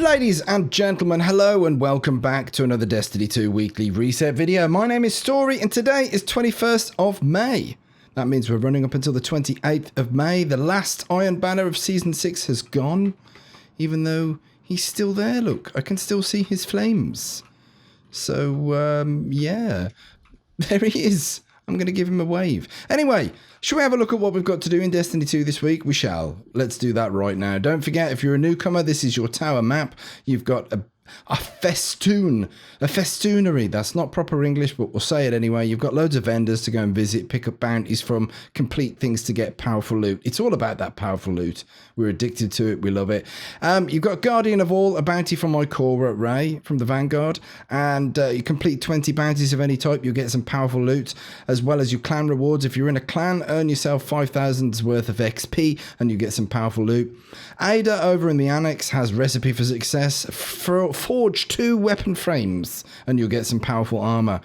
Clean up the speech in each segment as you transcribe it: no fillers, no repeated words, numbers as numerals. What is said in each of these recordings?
Ladies and gentlemen, hello and welcome back to another Destiny 2 weekly reset video. My name is Story and today is 21st of May. That means we're running up until the 28th of May. The last Iron Banner of Season 6 has gone, even though he's still there. Look, I can still see his flames. So, yeah, there he is. I'm going to give him a wave. Anyway, should we have a look at what we've got to do in Destiny 2 this week? We shall. Let's do that right now. Don't forget, if you're a newcomer, this is your tower map. You've got a festoon, a festoonery. That's not proper English, but we'll say it anyway. You've got loads of vendors to go and visit, pick up bounties from, complete things to get powerful loot. It's all about that powerful loot. We're addicted to it. We love it. You've got Guardian of All, a bounty from Ikora Ray from the Vanguard, and you complete 20 bounties of any type. You'll get some powerful loot, as well as your clan rewards. If you're in a clan, earn yourself 5,000's worth of XP, and you get some powerful loot. Ada over in the Annex has Recipe for Success. Forge 2 weapon frames and you'll get some powerful armor.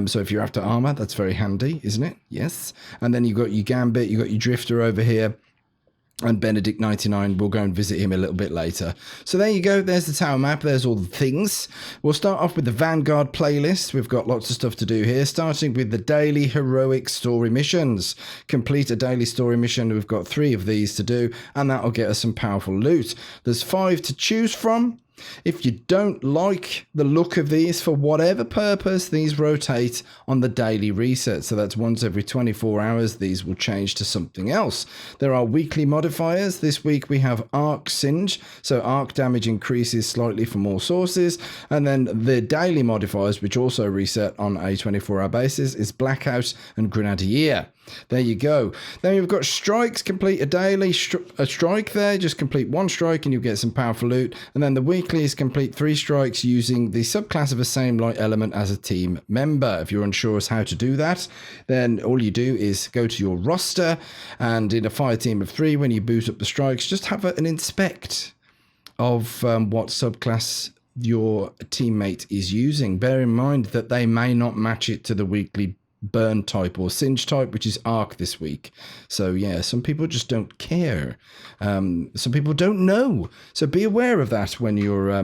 So if you're after armor, that's very handy, isn't it? Yes. And then you've got your Gambit, you've got your Drifter over here, and Benedict 99. We'll go and visit him a little bit later. So there you go. There's the tower map. There's all the things. We'll start off with the Vanguard playlist. We've got lots of stuff to do here, starting with the daily heroic story missions. Complete a daily story mission. We've got 3 of these to do, and that'll get us some powerful loot. There's 5 to choose from. If you don't like the look of these, for whatever purpose, these rotate on the daily reset. So that's once every 24 hours, these will change to something else. There are weekly modifiers. This week we have Arc Singe. So arc damage increases slightly from all sources. And then the daily modifiers, which also reset on a 24-hour basis, is Blackout and Grenadier. There you go. Then you've got strikes. Complete a daily strike there. Just complete 1 strike and you'll get some powerful loot. And then the weekly is complete 3 strikes using the subclass of a same light element as a team member. If you're unsure as how to do that, then all you do is go to your roster, and in a fire team of 3, when you boot up the strikes, just have an inspect of what subclass your teammate is using. Bear in mind that they may not match it to the weekly burn type or singe type, which is arc this week. So yeah, some people just don't care. Some people don't know. So be aware of that when you're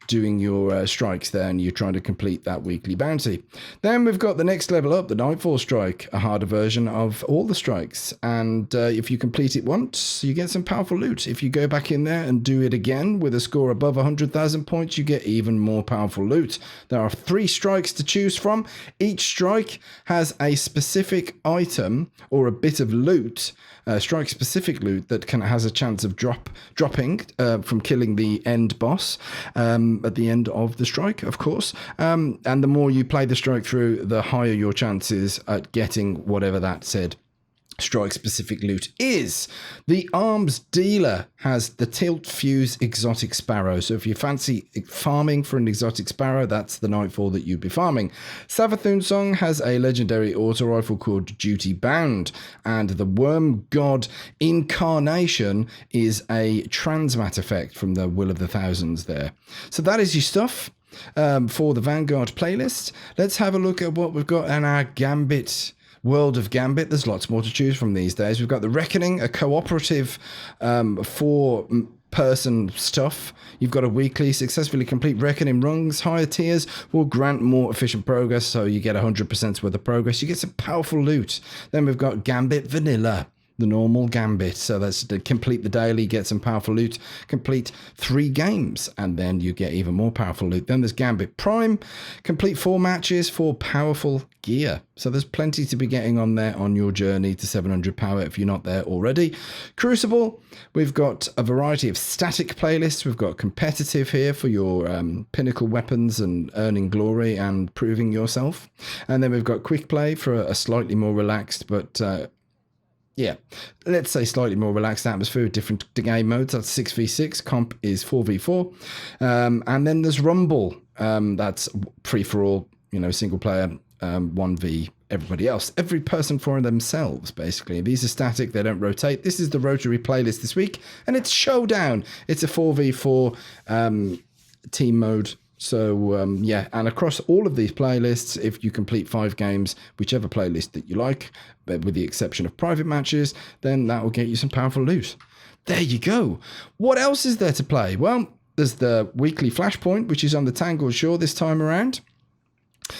doing your strikes there and you're trying to complete that weekly bounty. Then we've got the next level up, the Nightfall Strike, a harder version of all the strikes. And if you complete it once, you get some powerful loot. If you go back in there and do it again with a score above 100,000 points, you get even more powerful loot. There are 3 strikes to choose from. Each strike has a specific item or a bit of loot, strike specific loot that has a chance of dropping from killing the end boss at the end of the strike, of course. And the more you play the strike through, the higher your chances at getting whatever that said strike specific loot is. The arms dealer has the Tilt Fuse Exotic Sparrow. So if you fancy farming for an exotic sparrow, that's the Nightfall that you'd be farming. Savathun Song has a legendary auto rifle called Duty Bound, and the Worm God Incarnation is a transmat effect from the Will of the Thousands there. So that is your stuff for the Vanguard playlist. Let's have a look at what we've got in our Gambit world of Gambit. There's lots more to choose from these days. We've got the Reckoning, a cooperative 4-person stuff. You've got a weekly successfully complete Reckoning rungs. Higher tiers will grant more efficient progress, so you get 100% worth of progress. You get some powerful loot. Then we've got Gambit Vanilla, the normal Gambit. So that's to complete the daily, get some powerful loot, complete 3 games, and then you get even more powerful loot. Then there's Gambit Prime, complete 4 matches for powerful gear. So there's plenty to be getting on there on your journey to 700 power if you're not there already. Crucible, we've got a variety of static playlists. We've got competitive here for your pinnacle weapons and earning glory and proving yourself. And then we've got quick play for a slightly more relaxed, but yeah, let's say slightly more relaxed atmosphere with different game modes. That's 6v6, comp is 4v4. And then there's Rumble. That's free for all, single player, 1v everybody else. Every person for themselves, basically. These are static, they don't rotate. This is the Rotary playlist this week, and it's Showdown. It's a 4v4 team mode. So, yeah, and across all of these playlists, if you complete 5 games, whichever playlist that you like, but with the exception of private matches, then that will get you some powerful loot. There you go. What else is there to play? Well, there's the weekly flashpoint, which is on the Tangled Shore this time around.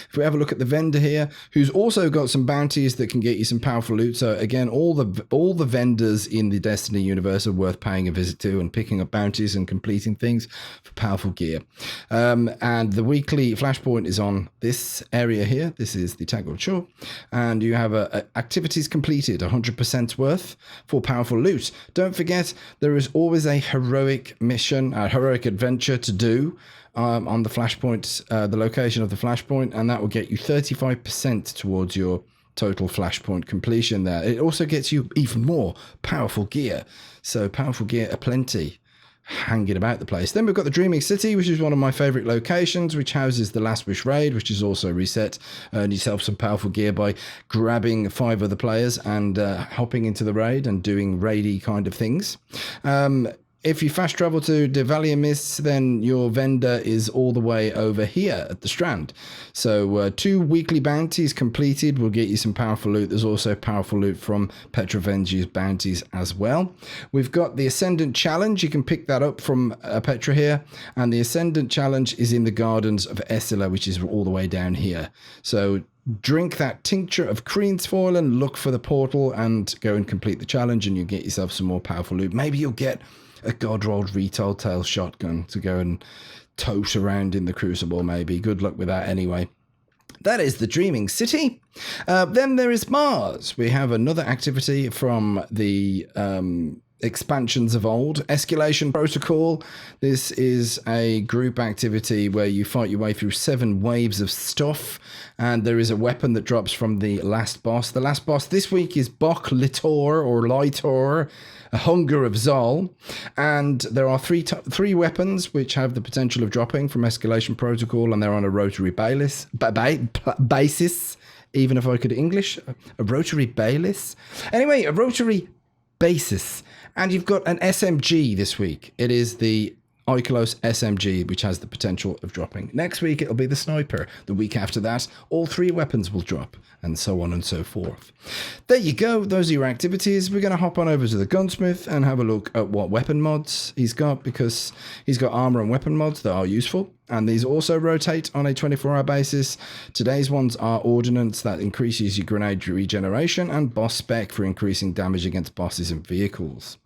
If we have a look at the vendor here, who's also got some bounties that can get you some powerful loot. So again, all the vendors in the Destiny universe are worth paying a visit to and picking up bounties and completing things for powerful gear. And the weekly flashpoint is on this area here. This is the Tangled Shore, and you have activities completed, 100% worth for powerful loot. Don't forget, there is always a heroic mission, a heroic adventure to do. On the flashpoint, the location of the flashpoint, and that will get you 35% towards your total flashpoint completion there. It also gets you even more powerful gear. So powerful gear aplenty hanging about the place. Then we've got the Dreaming City, which is one of my favorite locations, which houses the Last Wish raid, which is also reset. Earn yourself some powerful gear by grabbing 5 other players and hopping into the raid and doing raidy kind of things. If you fast travel to Devalia Mists, then your vendor is all the way over here at the Strand. So 2 weekly bounties completed will get you some powerful loot. There's also powerful loot from Petravenge's bounties as well. We've got the Ascendant Challenge. You can pick that up from Petra here. And the Ascendant Challenge is in the Gardens of Essila, which is all the way down here. So drink that tincture of Kreen's Foil and look for the portal and go and complete the challenge, and you get yourself some more powerful loot. Maybe you'll get a God-rolled Retail Tail shotgun to go and tote around in the Crucible, maybe. Good luck with that anyway. That is the Dreaming City. Then there is Mars. We have another activity from the expansions of old. Escalation Protocol. This is a group activity where you fight your way through 7 waves of stuff, and there is a weapon that drops from the last boss. The last boss this week is Bok Litor or Litor, a Hunger of Zol, and there are three weapons which have the potential of dropping from Escalation Protocol, and they're on a rotary basis. Even if I could English, a rotary basis. Anyway, a rotary basis. And you've got an SMG this week. It is the Oikolos SMG, which has the potential of dropping. Next week, it'll be the Sniper. The week after that, all 3 weapons will drop, and so on and so forth. There you go. Those are your activities. We're going to hop on over to the Gunsmith and have a look at what weapon mods he's got, because he's got armor and weapon mods that are useful. And these also rotate on a 24-hour basis. Today's ones are Ordnance, that increases your grenade regeneration, and Boss Spec for increasing damage against bosses and vehicles.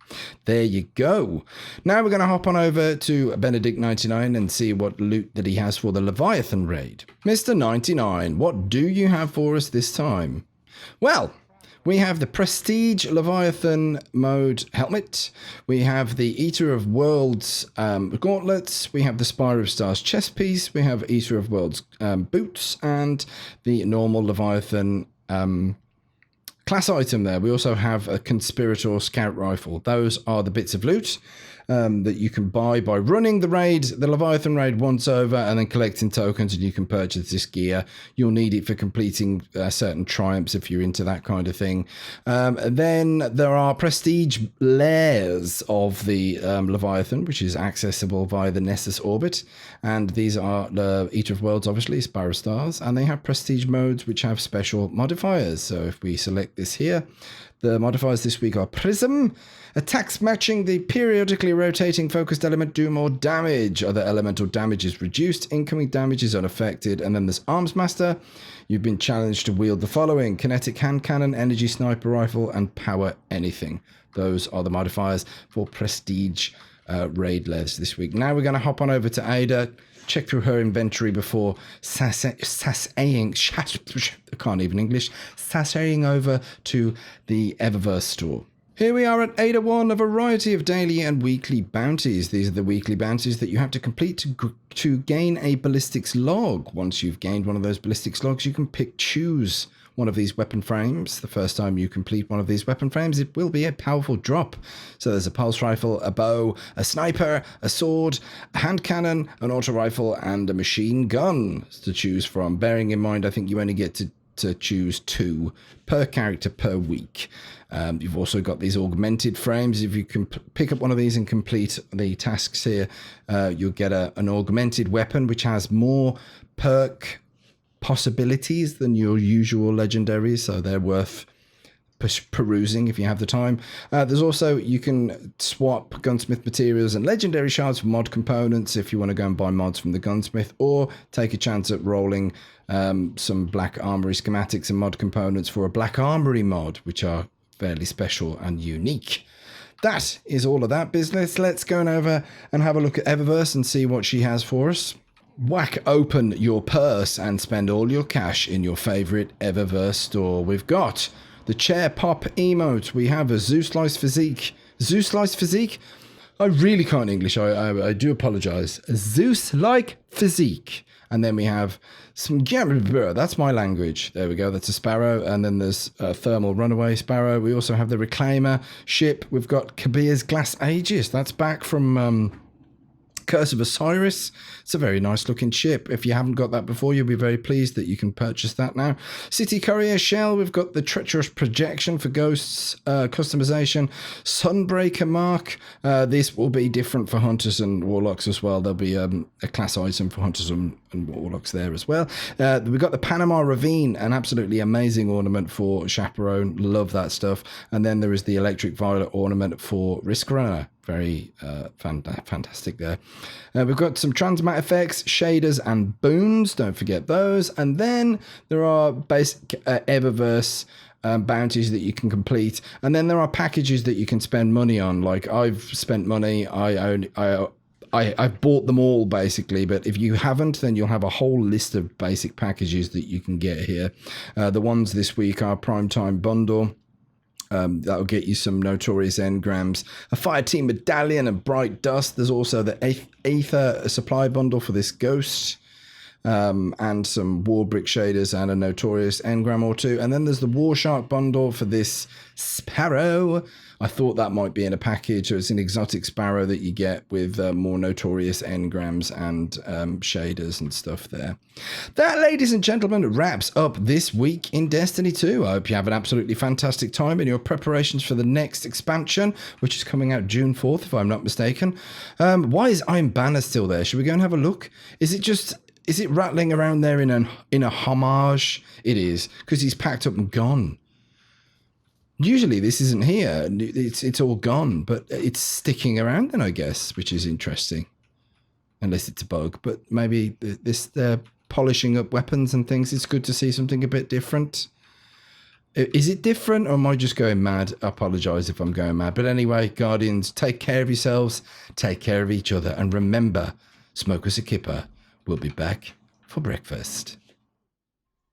There you go. Now we're going to hop on over to Benedict99 and see what loot that he has for the Leviathan raid. Mr. 99, what do you have for us this time? Well, we have the Prestige Leviathan mode helmet. We have the Eater of Worlds gauntlets. We have the Spire of Stars chest piece. We have Eater of Worlds boots and the normal Leviathan class item there. We also have a Conspirator scout rifle. Those are the bits of loot that you can buy by running the raid, the Leviathan raid once over, and then collecting tokens, and you can purchase this gear. You'll need it for completing certain triumphs if you're into that kind of thing. Then there are prestige layers of the Leviathan, which is accessible via the Nessus orbit, and these are the Eater of Worlds, obviously, Spire of Stars, and they have prestige modes which have special modifiers. So if we select this here, the modifiers this week are Prism. Attacks matching the periodically rotating focused element do more damage. Other elemental damage is reduced. Incoming damage is unaffected. And then there's Arms Master. You've been challenged to wield the following: Kinetic Hand Cannon, Energy Sniper Rifle, and Power Anything. Those are the modifiers for Prestige raid layers this week. Now we're going to hop on over to Ada, check through her inventory before sasaying over to the Eververse Store. Here we are at Ada 1, a variety of daily and weekly bounties. These are the weekly bounties that you have to complete to gain a ballistics log. Once you've gained one of those ballistics logs, you can choose one of these weapon frames. The first time you complete one of these weapon frames, it will be a powerful drop. So there's a pulse rifle, a bow, a sniper, a sword, a hand cannon, an auto rifle, and a machine gun to choose from. Bearing in mind, I think you only get to choose 2 per character per week. You've also got these augmented frames. If you can pick up one of these and complete the tasks here, you'll get an augmented weapon which has more perk possibilities than your usual legendaries, so they're worth perusing if you have the time. There's also, you can swap gunsmith materials and legendary shards for mod components if you want to go and buy mods from the gunsmith, or take a chance at rolling some Black Armory schematics and mod components for a Black Armory mod, which are fairly special and unique. That is all of that business. Let's go over and have a look at Eververse and see what she has for us. Whack open your purse and spend all your cash in your favorite Eververse store. We've got the chair pop emote. We have a Zeus-like physique. Zeus-like physique? I really can't English. I do apologize. A Zeus-like physique. And then we have some Gambit. That's my language. There we go. That's a sparrow. And then there's a thermal runaway sparrow. We also have the reclaimer ship. We've got Kabir's Glass Aegis. That's back from Curse of Osiris. It's a very nice looking ship. If you haven't got that before, you'll be very pleased that you can purchase that now. City Courier Shell. We've got the Treacherous Projection for Ghosts customization. Sunbreaker Mark. This will be different for Hunters and Warlocks as well. There'll be a class item for Hunters and Warlocks there as well. We've got the Panama Ravine, an absolutely amazing ornament for Chaperone. Love that stuff. And then there is the Electric Violet ornament for Risk Runner. Very fantastic there. We've got some transmat effects, shaders, and boons. Don't forget those. And then there are basic Eververse bounties that you can complete. And then there are packages that you can spend money on. Like, I've spent money. I've bought them all, basically. But if you haven't, then you'll have a whole list of basic packages that you can get here. The ones this week are Primetime Bundle. That'll get you some Notorious Engrams, a Fire Team Medallion, and Bright Dust. There's also the Aether Supply Bundle for this Ghost, and some War Brick Shaders and a Notorious Engram or two. And then there's the War Shark Bundle for this Sparrow. I thought that might be in a package. It's an exotic sparrow that you get with more Notorious Engrams and shaders and stuff there. That, ladies and gentlemen, wraps up this week in Destiny 2. I hope you have an absolutely fantastic time in your preparations for the next expansion, which is coming out June 4th, if I'm not mistaken. Why is Iron Banner still there? Should we go and have a look? Is it rattling around there in a homage? It is, because he's packed up and gone. Usually this isn't here. It's all gone, but it's sticking around then, I guess, which is interesting. Unless it's a bug, but maybe they're polishing up weapons and things. It's good to see something a bit different. Is it different, or am I just going mad? I apologise if I'm going mad. But anyway, Guardians, take care of yourselves, take care of each other, and remember, smoke us a kipper. We'll be back for breakfast.